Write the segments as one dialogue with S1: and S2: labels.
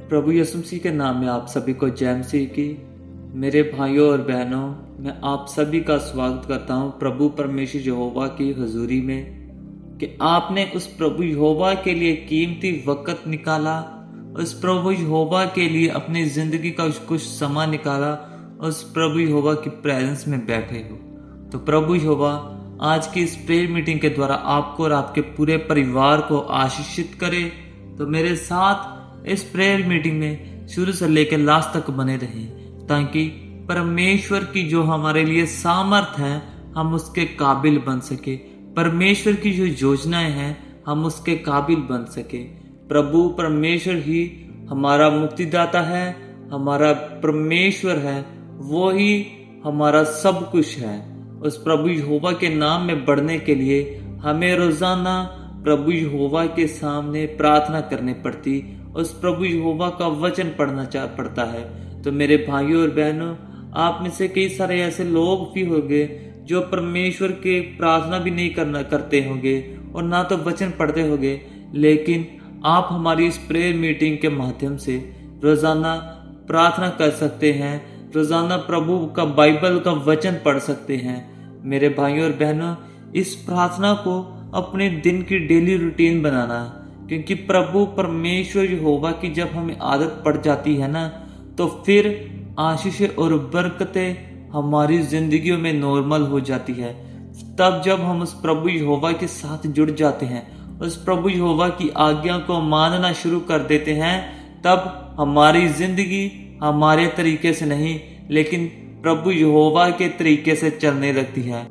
S1: प्रभु यीशु मसीह के नाम में आप सभी को जय मसीह की। मेरे भाइयों और बहनों, मैं आप सभी का स्वागत करता हूं प्रभु परमेश्वर यहोवा की हुजूरी में कि आपने उस प्रभु यहोवा के लिए कीमती वक्त निकाला, उस प्रभु यहोवा के लिए अपनी जिंदगी का कुछ समय निकाला, उस प्रभु यहोवा की प्रेजेंस में बैठे हो। तो प्रभु यहोवा आज की इस प्रेयर मीटिंग के द्वारा आपको और आपके पूरे परिवार को आशीषित करे। तो मेरे साथ इस प्रेयर मीटिंग में शुरू से लेकर लास्ट तक बने रहें, ताकि परमेश्वर की जो हमारे लिए सामर्थ है हम उसके काबिल बन सके। परमेश्वर की जो योजनाएं हैं हम उसके काबिल बन सके। प्रभु परमेश्वर ही हमारा मुक्तिदाता है, हमारा परमेश्वर है, वो ही हमारा सब कुछ है। उस प्रभु यहोवा के नाम में बढ़ने के लिए हमें रोजाना प्रभु यहोवा के सामने प्रार्थना करनी पड़ती, उस प्रभु यहोवा का वचन पढ़ना पड़ता है। तो मेरे भाइयों और बहनों, आप में से कई सारे ऐसे लोग भी होंगे जो परमेश्वर के प्रार्थना भी नहीं करते होंगे और ना तो वचन पढ़ते होंगे, लेकिन आप हमारी इस प्रेयर मीटिंग के माध्यम से रोजाना प्रार्थना कर सकते हैं, रोजाना प्रभु का बाइबल का वचन पढ़ सकते हैं। मेरे भाइयों और बहनों, इस प्रार्थना को अपने दिन की डेली रूटीन बनाना, क्योंकि प्रभु परमेश्वर यहोवा की जब हमें आदत पड़ जाती है ना, तो फिर आशीषें और बरकतें हमारी जिंदगियों में नॉर्मल हो जाती है। तब जब हम उस प्रभु यहोवा के साथ जुड़ जाते हैं, उस प्रभु यहोवा की आज्ञा को मानना शुरू कर देते हैं, तब हमारी जिंदगी हमारे तरीके से नहीं लेकिन प्रभु यहोवा के तरीके से चलने लगती है।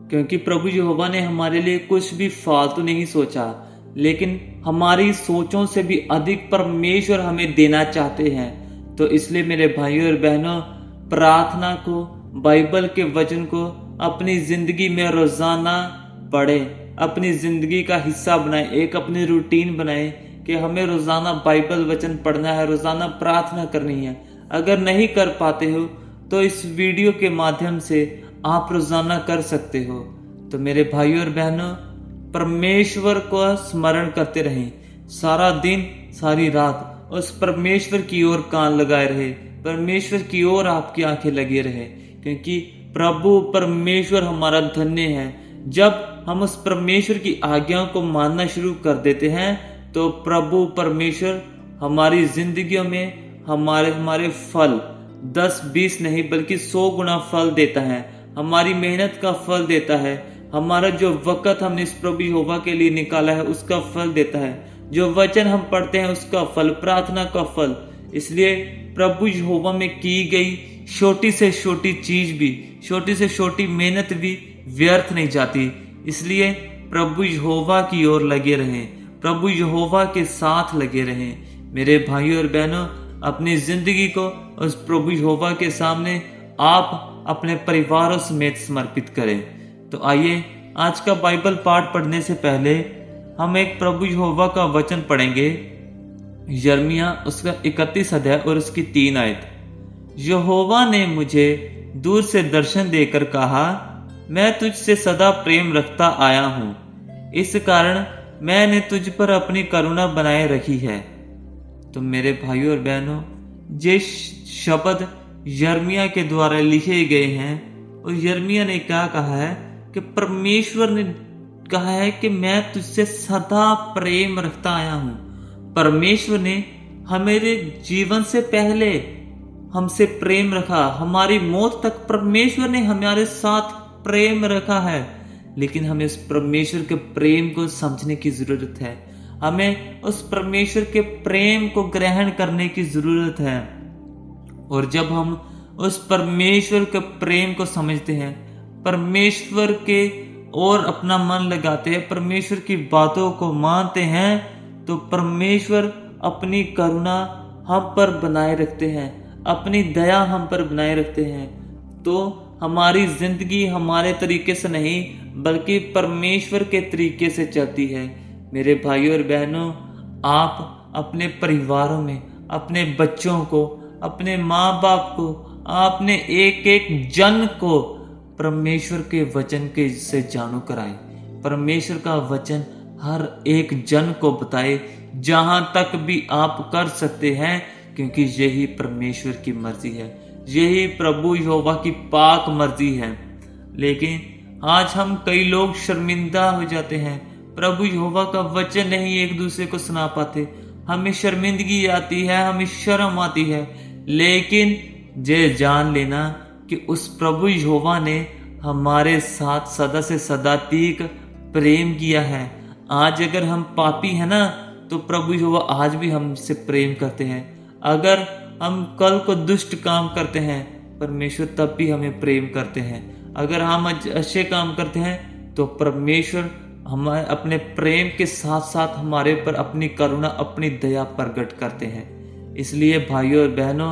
S1: क्योंकि प्रभु यहोवा ने हमारे लिए कुछ भी फालतू नहीं सोचा, लेकिन हमारी सोचों से भी अधिक परमेश्वर हमें देना चाहते हैं। तो इसलिए मेरे भाइयों और बहनों, प्रार्थना को, बाइबल के वचन को अपनी जिंदगी में रोजाना पढ़ें, अपनी जिंदगी का हिस्सा बनाएं, एक अपनी रूटीन बनाएं कि हमें रोजाना बाइबल वचन पढ़ना है, रोजाना प्रार्थना करनी है। अगर नहीं कर पाते हो तो इस वीडियो के माध्यम से आप रोजाना कर सकते हो। तो मेरे भाइयों और बहनों, परमेश्वर को स्मरण करते रहें, सारा दिन सारी रात उस परमेश्वर की ओर कान लगाए रहे, परमेश्वर की ओर आपकी आंखें लगी रहे, क्योंकि प्रभु परमेश्वर हमारा धन्य है। जब हम उस परमेश्वर की आज्ञाओं को मानना शुरू कर देते हैं तो प्रभु परमेश्वर हमारी जिंदगियों में हमारे फल 10-20 नहीं बल्कि 100 गुना फल देता है, हमारी मेहनत का फल देता है, हमारा जो वक्त हमने इस प्रभु यहोवा के लिए निकाला है उसका फल देता है, जो वचन हम पढ़ते हैं उसका फल, प्रार्थना का फल। इसलिए प्रभु यहोवा में की गई छोटी से छोटी चीज भी, छोटी से छोटी मेहनत भी व्यर्थ नहीं जाती। इसलिए प्रभु यहोवा की ओर लगे रहें, प्रभु यहोवा के साथ लगे रहें। मेरे भाइयों और बहनों, अपनी जिंदगी को उस प्रभु यहोवा के सामने आप अपने परिवारों समेत समर्पित करें। तो आइए, आज का बाइबल पाठ पढ़ने से पहले हम एक प्रभु यहोवा का वचन पढ़ेंगे। यिर्मयाह उसका 31 अध्याय और उसकी 3 आयत। यहोवा ने मुझे दूर से दर्शन देकर कहा, मैं तुझसे सदा प्रेम रखता आया हूं, इस कारण मैंने तुझ पर अपनी करुणा बनाए रखी है। तो मेरे भाइयों और बहनों, ये शब्द यिर्मयाह के द्वारा लिखे गए हैं और यिर्मयाह ने क्या कहा है कि परमेश्वर ने कहा है कि मैं तुझसे सदा प्रेम रखता आया हूं। परमेश्वर ने हमारे जीवन से पहले हमसे प्रेम रखा, हमारी मौत तक परमेश्वर ने हमारे साथ प्रेम रखा है। लेकिन हमें उस परमेश्वर के प्रेम को समझने की जरूरत है, हमें उस परमेश्वर के प्रेम को ग्रहण करने की जरूरत है। और जब हम उस परमेश्वर के प्रेम को समझते हैं, परमेश्वर के और अपना मन लगाते हैं, परमेश्वर की बातों को मानते हैं, तो परमेश्वर अपनी करुणा हम पर बनाए रखते हैं, अपनी दया हम पर बनाए रखते हैं। तो हमारी जिंदगी हमारे तरीके से नहीं बल्कि परमेश्वर के तरीके से चलती है। मेरे भाइयों और बहनों, आप अपने परिवारों में अपने बच्चों को, अपने माँ बाप को, आपने एक एक जन को परमेश्वर के वचन के से जानू कराए। परमेश्वर का वचन हर एक जन को बताए जहां तक भी आप कर सकते हैं, क्योंकि यही परमेश्वर की मर्जी है, यही प्रभु यहोवा की पाक मर्जी है। लेकिन आज हम कई लोग शर्मिंदा हो जाते हैं, प्रभु यहोवा का वचन नहीं एक दूसरे को सुना पाते, हमें शर्मिंदगी आती है, हमें शर्म आती है। लेकिन ये जान लेना कि उस प्रभु यहोवा ने हमारे साथ सदा से सदा तक प्रेम किया है। आज अगर हम पापी हैं ना, तो प्रभु यहोवा आज भी हमसे प्रेम करते हैं। अगर हम कल को दुष्ट काम करते हैं, परमेश्वर तब भी हमें प्रेम करते हैं। अगर हम अच्छे काम करते हैं, तो परमेश्वर हमारे अपने प्रेम के साथ साथ हमारे पर अपनी करुणा, अपनी दया प्रकट करते हैं। इसलिए भाइयों और बहनों,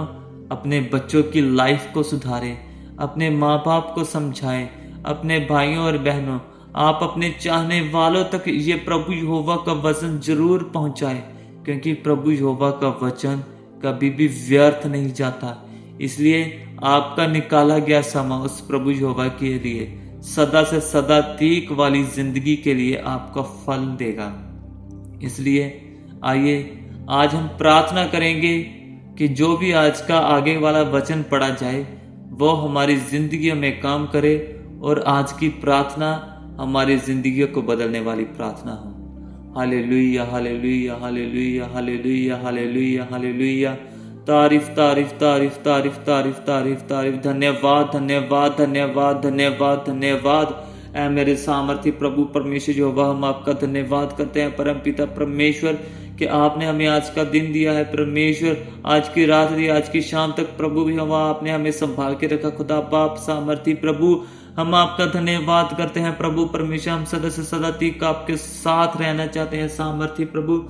S1: अपने बच्चों की लाइफ को सुधारें, अपने माँ बाप को समझाएं। अपने भाइयों और बहनों, आप अपने चाहने वालों तक ये प्रभु यहोवा का वचन जरूर पहुंचाएं, क्योंकि प्रभु यहोवा का वचन कभी भी व्यर्थ नहीं जाता। इसलिए आपका निकाला गया समय उस प्रभु यहोवा के लिए सदा से सदा तक वाली जिंदगी के लिए आपका फल देगा। इसलिए आइए आज हम प्रार्थना करेंगे कि जो भी आज का आगे वाला वचन पढ़ा जाए वो हमारी जिंदगी में काम करे, और आज की प्रार्थना हमारी जिंदगी को बदलने वाली प्रार्थना हो। Hallelujah, hallelujah, hallelujah, hallelujah, hallelujah, hallelujah. तारीफ, तारीफ, तारीफ, तारीफ, तारीफ, तारीफ, तारीफ। धन्यवाद, धन्यवाद, धन्यवाद, धन्यवाद, धन्यवाद। ऐ मेरे सामर्थी प्रभु परमेश्वर यहोवा, हम आपका धन्यवाद करते हैं परम पिता परमेश्वर कि आपने हमें आज का दिन दिया है परमेश्वर, आज की रात दी, आज की शाम तक प्रभु भी हवा आपने हमें संभाल के रखा। खुदा बाप सामर्थी प्रभु, हम आपका धन्यवाद करते हैं प्रभु परमेश्वर। हम सदा से सदा तक आपके साथ रहना चाहते हैं सामर्थी प्रभु।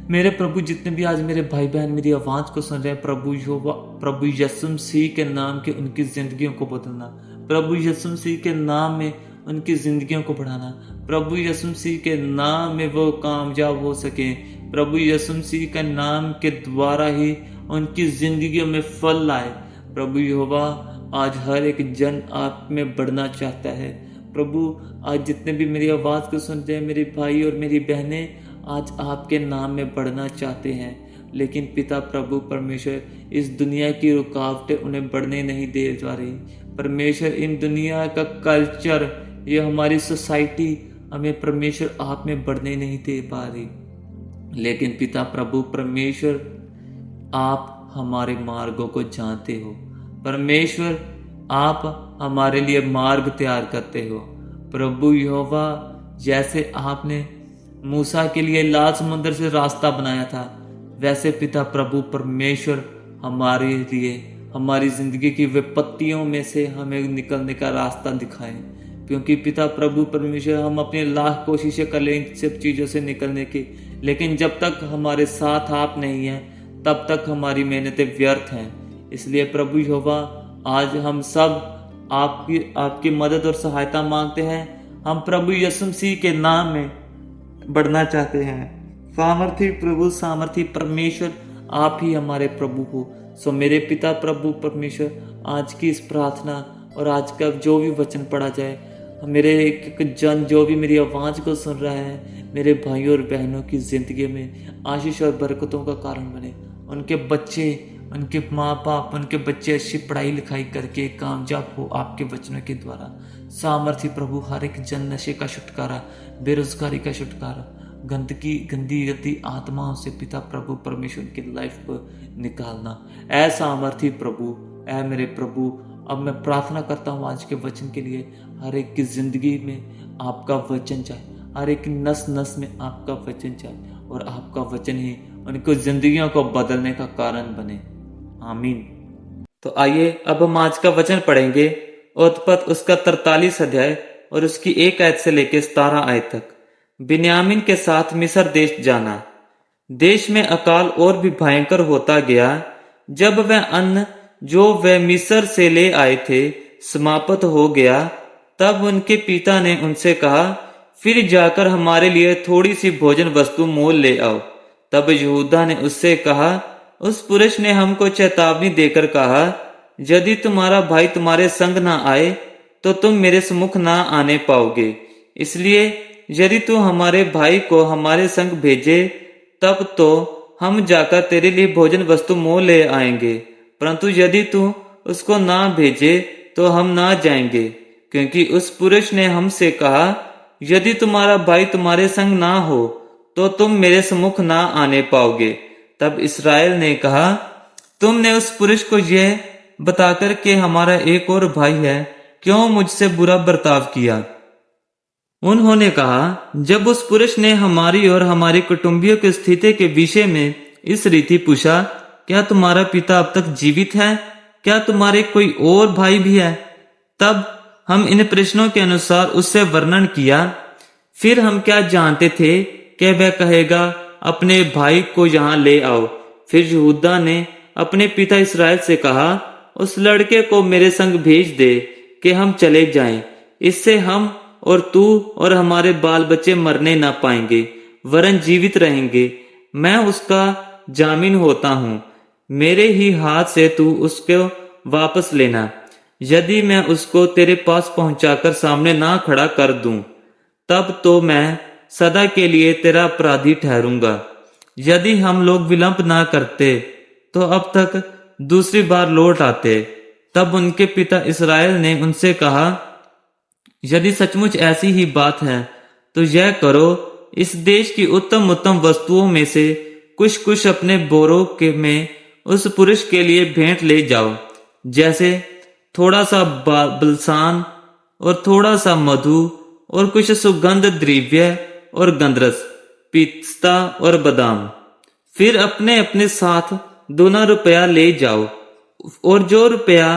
S1: मेरे प्रभु, जितने भी आज मेरे भाई बहन मेरी आवाज को सुन रहे हैं, प्रभु यहोवा, प्रभु यीशु मसीह के नाम के उनकी जिंदगियों को बदलना, प्रभु यीशु मसीह के नाम में उनकी जिंदगियों को बढ़ाना, प्रभु यीशु मसीह के नाम में वो कामयाब हो सके, प्रभु यीशु मसीह के नाम के द्वारा ही उनकी जिंदगियों में फल लाए। प्रभु यहोवा, आज हर एक जन आप में बढ़ना चाहता है प्रभु। आज जितने भी मेरी आवाज को सुनते हैं मेरे भाई और मेरी बहनें, आज आपके नाम में बढ़ना चाहते हैं, लेकिन पिता प्रभु परमेश्वर, इस दुनिया की रुकावटें उन्हें बढ़ने नहीं दे जा रही परमेश्वर। इन दुनिया का कल्चर, ये हमारी सोसाइटी हमें परमेश्वर आप में बढ़ने नहीं दे पा रही, लेकिन पिता प्रभु परमेश्वर, आप हमारे मार्गों को जानते हो परमेश्वर। आप हमारे लिए मार्ग तैयार करते हो प्रभु यहोवा। जैसे आपने मूसा के लिए लाल समुद्र से रास्ता बनाया था, वैसे पिता प्रभु परमेश्वर हमारे लिए हमारी जिंदगी की विपत्तियों में से हमें निकलने का रास्ता दिखाएं, क्योंकि पिता प्रभु परमेश्वर, हम अपने लाख कोशिशें कर लें इन सब चीज़ों से निकलने की, लेकिन जब तक हमारे साथ आप नहीं हैं तब तक हमारी मेहनतें व्यर्थ हैं। इसलिए प्रभु यहोवा, आज हम सब आपकी मदद और सहायता मांगते हैं। हम प्रभु यीशु मसीह के नाम में बढ़ना चाहते हैं। सामर्थी प्रभु, सामर्थी परमेश्वर, आप ही हमारे प्रभु हो। सो मेरे पिता प्रभु परमेश्वर, आज की इस प्रार्थना और आज का जो भी वचन पढ़ा जाए, मेरे एक जन जो भी मेरी आवाज को सुन रहा है, मेरे भाइयों और बहनों की जिंदगी में आशीष और बरकतों का कारण बने। उनके बच्चे, उनके माँ बाप, उनके बच्चे अच्छी पढ़ाई लिखाई करके कामयाब हो आपके वचनों के द्वारा। सामर्थी प्रभु, हर एक जन नशे का छुटकारा, बेरोजगारी का छुटकारा, गंदी आत्माओं से पिता प्रभु परमेश्वर की लाइफ को निकालना। ऐ सामर्थी प्रभु, ऐ मेरे प्रभु, अब मैं प्रार्थना करता हूँ आज के वचन के लिए। हर एक की जिंदगी में आपका वचन जाए, हर एक नस नस में आपका वचन जाए, और आपका वचन ही उनको जिंदगियों को बदलने का कारण बने। आमीन। तो आइए अब हम आज का वचन पढ़ेंगे, उत्पत्ति उसका 43 अध्याय और उसकी 1 आयत से लेकर 17 आयत तक। बिन्यामीन के साथ मिस्र देश जाना। देश में अकाल और भी भयंकर होता गया। जब वह अन्न जो वे मिस्र से ले आए थे समाप्त हो गया, तब उनके पिता ने उनसे कहा, फिर जाकर हमारे लिए थोड़ी सी भोजन वस्तु मोल ले आओ। तब यहूदा ने उससे कहा, उस पुरुष ने हमको चेतावनी देकर कहा, यदि तुम्हारा भाई तुम्हारे संग ना आए तो तुम मेरे सम्मुख ना आने पाओगे। इसलिए यदि तू हमारे भाई को हमारे संग भेजे तब तो हम जाकर तेरे लिए भोजन वस्तु मोल ले आएंगे, परंतु यदि तू उसको ना भेजे तो हम ना जाएंगे, क्योंकि उस पुरुष ने हमसे कहा, यदि तुम्हारा भाई तुम्हारे संग ना हो तो तुम मेरे सम्मुख ना आने पाओगे। तब इस्राएल ने कहा, तुमने उस पुरुष को यह बताकर कि हमारा एक और भाई है, क्यों मुझसे बुरा बर्ताव किया? उन्होंने कहा, जब उस पुरुष ने हमारी और हमारे कुटुंबियों की स्थिति के विषय में इस रीति पूछा, क्या तुम्हारा पिता अब तक जीवित है? क्या तुम्हारे कोई और भाई भी है? तब हम इन प्रश्नों के अनुसार उससे वर्णन किया। फिर हम क्या जानते थे कि वह कहेगा, अपने भाई को यहाँ ले आओ। फिर यहूदा ने अपने पिता इस्राएल से कहा, उस लड़के को मेरे संग भेज दे कि हम चले जाएं। इससे हम और तू और हमारे बाल बच्चे मरने ना पाएंगे, वरन जीवित रहेंगे। मैं उसका जामीन होता हूँ। मेरे ही हाथ से तू उसको वापस लेना। यदि मैं उसको तेरे पास पहुंचाकर सामने ना खड़ा कर दूं, तब तो मैं सदा के लिए तेरा अपराधी ठहरूंगा। यदि हम लोग विलंब ना करते तो अब तक दूसरी बार लौट आते। तब उनके पिता इस्राएल ने उनसे कहा, यदि सचमुच ऐसी ही बात है तो यह करो, इस देश की उत्तम उत्तम वस्तुओं में से कुछ कुछ अपने बोरों के में उस पुरुष के लिए भेंट ले जाओ, जैसे थोड़ा सा बलसान और थोड़ा सा मधु और कुछ सुगंध द्रव्य और गंधरस, पिस्ता और बादाम। फिर अपने अपने साथ 2 रुपया ले जाओ, और जो रुपया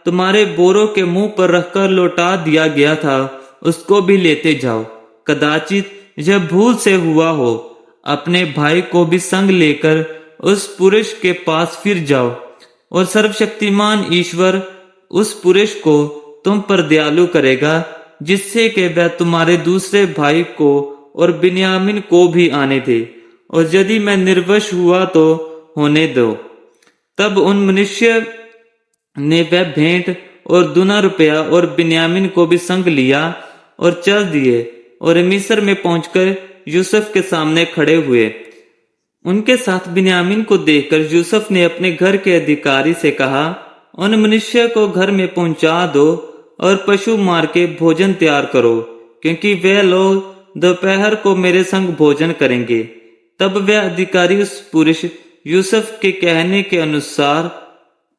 S1: तुम्हारे बोरों के मुंह पर रखकर लौटा दिया गया था उसको भी लेते जाओ। कदाचित यह भूल से हुआ हो। अपने भाई को भी संग लेकर उस पुरुष के पास फिर जाओ, और सर्वशक्तिमान ईश्वर उस पुरुष को तुम पर दयालु करेगा, जिससे कि वह तुम्हारे दूसरे भाई को और बिन्यामीन को भी आने दे, और यदि मैं निर्वश हुआ तो होने दो। तब उन मनुष्य ने वह भेंट और 2 रुपया और बिन्यामीन को भी संग लिया और चल दिए, और मिस्र में पहुंचकर यूसुफ के सामने खड़े हुए। उनके साथ बिन्यामीन को देखकर यूसुफ ने अपने घर के अधिकारी से कहा, उन मनुष्य को घर में पहुंचा दो और पशु मार के भोजन तैयार करो, क्योंकि वे लोग दोपहर को मेरे संग भोजन करेंगे। तब वह अधिकारी उस पुरुष यूसुफ के कहने के अनुसार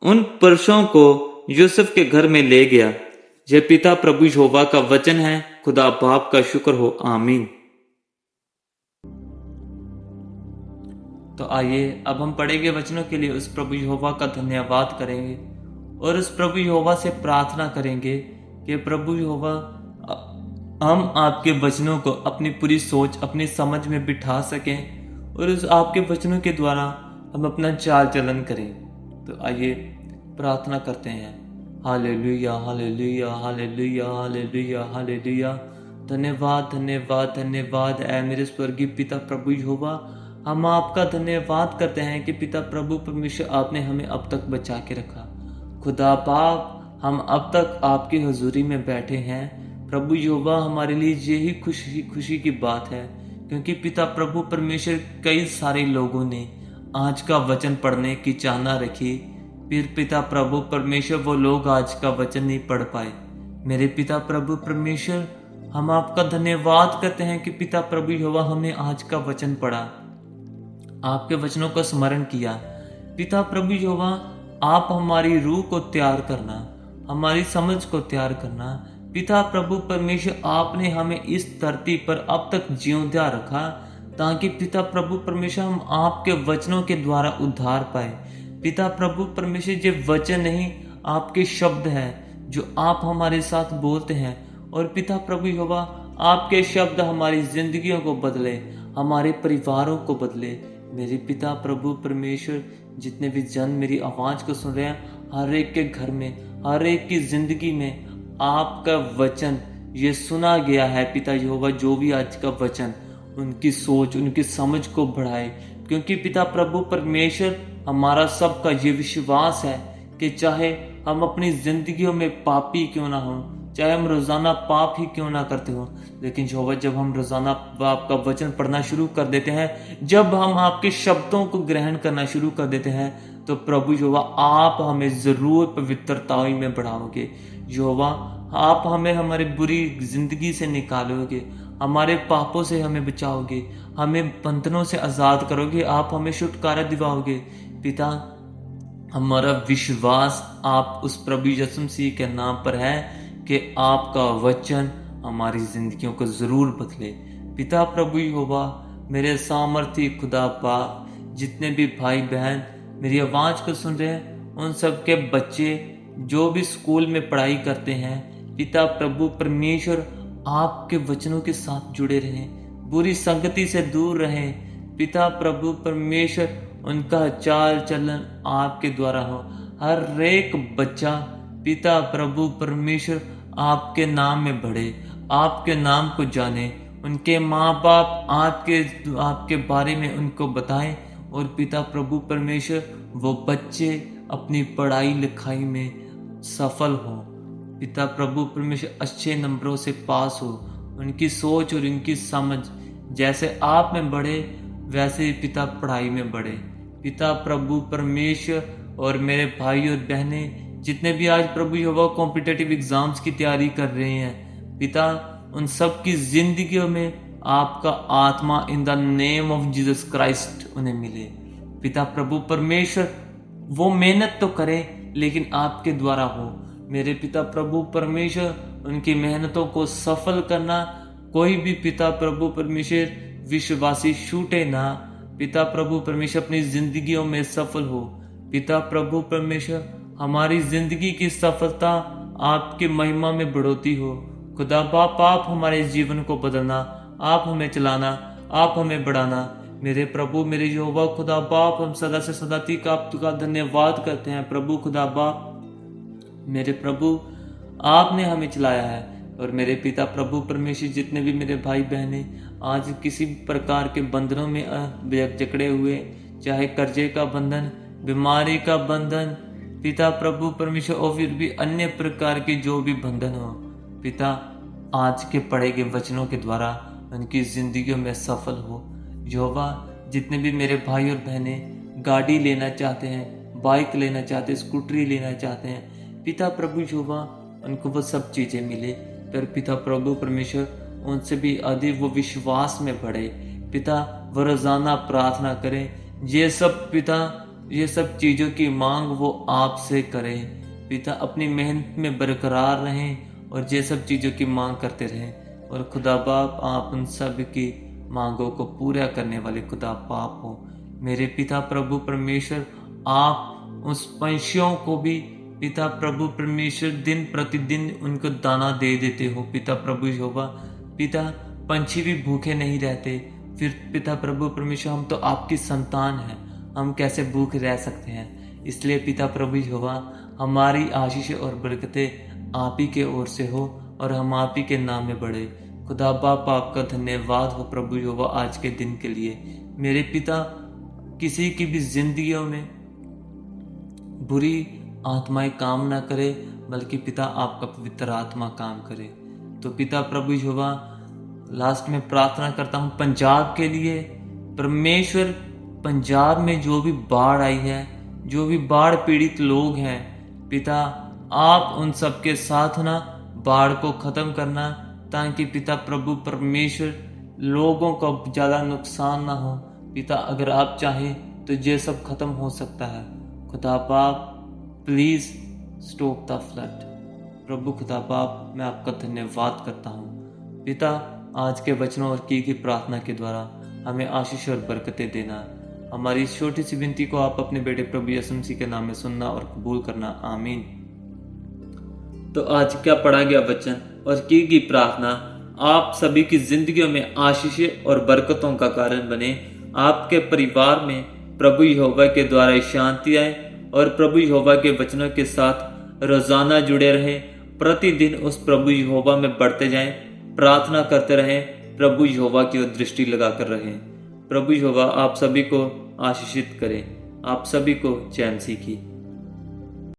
S1: उन पुरुषों को यूसुफ के घर में ले गया। यह पिता प्रभु यहोवा का वचन है। खुदा बाप का शुक्र हो, आमीन। तो आइए अब हम पढ़ेंगे वचनों के लिए उस प्रभु यहोवा का धन्यवाद करेंगे और उस प्रभु यहोवा से प्रार्थना करेंगे कि प्रभु यहोवा, हम आपके वचनों को अपनी पूरी सोच, अपनी समझ में बिठा सकें और उस आपके वचनों के द्वारा हम अपना चाल चलन करें। तो आइए प्रार्थना करते हैं। Hallelujah, hallelujah, hallelujah, hallelujah, hallelujah. धन्यवाद, धन्यवाद, धन्यवाद ऐ मेरे स्वर्गीय पिता प्रभु यहोवा। हम आपका धन्यवाद करते हैं कि पिता प्रभु परमेश्वर, आपने हमें अब तक बचा के रखा। खुदा बाप, हम अब तक आपकी हजूरी में बैठे हैं। प्रभु यहोवा, हमारे लिए यही खुशी की बात है, क्योंकि पिता प्रभु परमेश्वर, कई सारे लोगों ने आज का वचन पढ़ने की चाहना रखी, फिर पिता प्रभु परमेश्वर वो लोग आज का वचन नहीं पढ़ पाए। मेरे पिता प्रभु परमेश्वर, हम आपका धन्यवाद करते हैं कि पिता प्रभु यहोवा, हमने आज का वचन पढ़ा, आपके वचनों का स्मरण किया। पिता प्रभु यहोवा, आप हमारी रूह को तैयार करना, हमारी समझ को तैयार करना। पिता प्रभु परमेश्वर, आपने हमें इस धरती पर अब तक जीवंदा रखा, ताकि पिता प्रभु परमेश्वर हम आपके वचनों के द्वारा उद्धार पाए। पिता प्रभु परमेश्वर, ये वचन नहीं, आपके शब्द हैं जो आप हमारे साथ बोलते हैं। और पिता प्रभु यहोवा, आपके शब्द हमारी जिंदगियों को बदले, हमारे परिवारों को बदले। मेरे पिता प्रभु परमेश्वर, जितने भी जन मेरी आवाज को सुन रहे हैं, हर एक के घर में, हर एक की जिंदगी में आपका वचन ये सुना गया है। पिता यहोवा, जो भी आज का वचन उनकी सोच, उनकी समझ को बढ़ाए, क्योंकि पिता प्रभु परमेश्वर, हमारा सबका ये विश्वास है कि चाहे हम अपनी जिंदगियों में पापी क्यों ना हो, चाहे हम रोजाना पाप ही क्यों ना करते हो, लेकिन यहोवा जब हम रोजाना आपका वचन पढ़ना शुरू कर देते हैं, जब हम आपके शब्दों को ग्रहण करना शुरू कर देते हैं, तो प्रभु यहोवा आप हमें जरूर पवित्रताई में बढ़ाओगे। यहोवा आप हमें हमारी बुरी जिंदगी से निकालोगे, हमारे पापों से हमें बचाओगे, हमें बंधनों से आजाद करोगे, आप हमें छुटकारा दिवाओगे। पिता, हमारा विश्वास आप उस प्रभु यीशु मसीह के नाम पर है कि आपका वचन हमारी जिंदगियों को जरूर बदले। पिता प्रभु यहोवा, मेरे सामर्थी खुदा बाप, जितने भी भाई बहन मेरी आवाज को सुन रहे हैं, उन सब के बच्चे जो भी स्कूल में पढ़ाई करते हैं, पिता प्रभु परमेश्वर आपके वचनों के साथ जुड़े रहें, बुरी संगति से दूर रहें। पिता प्रभु परमेश्वर उनका चाल चलन आपके द्वारा हो। हर एक बच्चा पिता प्रभु परमेश्वर आपके नाम में बढ़े, आपके नाम को जाने, उनके माँ बाप आपके बारे में उनको बताएं, और पिता प्रभु परमेश्वर वो बच्चे अपनी पढ़ाई लिखाई में सफल हो। पिता प्रभु परमेश्वर अच्छे नंबरों से पास हो, उनकी सोच और उनकी समझ जैसे आप में बढ़े, वैसे ही पिता पढ़ाई में बढ़े। पिता प्रभु परमेश्वर, और मेरे भाई और बहनें जितने भी आज प्रभु यहोवा कॉम्पिटिटिव एग्जाम्स की तैयारी कर रहे हैं, पिता उन सब की जिंदगियों में आपका आत्मा in the name of Jesus Christ उन्हें मिले। पिता प्रभु परमेश्वर, वो मेहनत तो करें लेकिन आपके द्वारा हो। मेरे पिता प्रभु परमेश्वर, उनकी मेहनतों को सफल करना, कोई भी पिता प्रभु परमेश्वर विश्वासी छूटे ना। पिता प्रभु परमेश्वर अपनी जिंदगियों में सफल हो। पिता प्रभु परमेश्वर, हमारी जिंदगी की सफलता आपकी महिमा में बढ़ोती हो। खुदा बाप, आप हमारे जीवन को बदलना, आप हमें चलाना, आप हमें बढ़ाना। मेरे प्रभु, मेरे यहोवा खुदा बाप, हम सदा से सदा तक आपका धन्यवाद करते हैं। प्रभु खुदा बाप, मेरे प्रभु, आपने हमें चलाया है। और मेरे पिता प्रभु परमेश्वर, जितने भी मेरे भाई बहने आज किसी प्रकार के बंधनों में जकड़े हुए, चाहे कर्जे का बंधन, बीमारी का बंधन, पिता प्रभु परमेश्वर, और फिर भी अन्य प्रकार के जो भी बंधन हो, पिता आज के पढ़े गए वचनों के द्वारा उनकी जिंदगियों में सफल हो। यहोवा, जितने भी मेरे भाई और बहने गाड़ी लेना चाहते हैं, बाइक लेना चाहते हैं, स्कूटरी लेना चाहते हैं, पिता प्रभु यहोवा उनको वो सब चीजें मिले। पर पिता प्रभु परमेश्वर, उनसे भी अधिक वो विश्वास में बढ़े। पिता, वो रोजाना प्रार्थना करें, ये सब पिता, ये सब चीजों की मांग वो आपसे करें। पिता, अपनी मेहनत में बरकरार रहें और ये सब चीजों की मांग करते रहें। और खुदा बाप, आप उन सब की मांगों को पूरा करने वाले खुदा बाप हो। मेरे पिता प्रभु परमेश्वर, आप उस पंछियों को भी पिता प्रभु परमेश्वर दिन प्रतिदिन उनको दाना दे देते हो। पिता प्रभु यहोवा, पिता पंछी भी भूखे नहीं रहते, फिर पिता प्रभु परमेश्वर हम तो आपकी संतान हैं, हम कैसे भूखे रह सकते हैं। इसलिए पिता प्रभु यहोवा, हमारी आशीष और बरकतें आप ही के ओर से हो और हम आप ही के नाम में बढ़े। खुदा बाप, आपका धन्यवाद हो प्रभु यहोवा आज के दिन के लिए। मेरे पिता, किसी की भी जिंदगियों में बुरी आत्माएं काम ना करे, बल्कि पिता आपका पवित्र आत्मा काम करे। तो पिता प्रभु यहोवा, लास्ट में प्रार्थना करता हूँ पंजाब के लिए। परमेश्वर, पंजाब में जो भी बाढ़ आई है, जो भी बाढ़ पीड़ित लोग हैं, पिता आप उन सब के साथ ना बाढ़ को खत्म करना, ताकि पिता प्रभु परमेश्वर लोगों को ज्यादा नुकसान ना हो। पिता, अगर आप चाहें तो ये सब खत्म हो सकता है। खुदा बाप, प्लीज स्टॉप द फ्लड। प्रभु खुदा बाप, मैं आपका धन्यवाद करता हूँ। पिता, आज के वचनों और की प्रार्थना के द्वारा हमें आशीष और बरकतें देना। हमारी इस छोटी सी विनती को आप अपने बेटे प्रभु यीशु मसीह के नाम में सुनना और कबूल करना। आमीन। तो आज क्या पढ़ा गया वचन और की प्रार्थना आप सभी की जिंदगियों में आशीष और बरकतों का कारण बने। आपके परिवार में प्रभु यहोवा के द्वारा शांति आए और प्रभु यहोवा के वचनों के साथ रोजाना जुड़े रहें। प्रतिदिन उस प्रभु यहोवा में बढ़ते जाएं, प्रार्थना करते रहें, प्रभु यहोवा की ओर दृष्टि लगाकर रहें। प्रभु यहोवा आप सभी को आशीषित करें। आप सभी को जय मसीह की।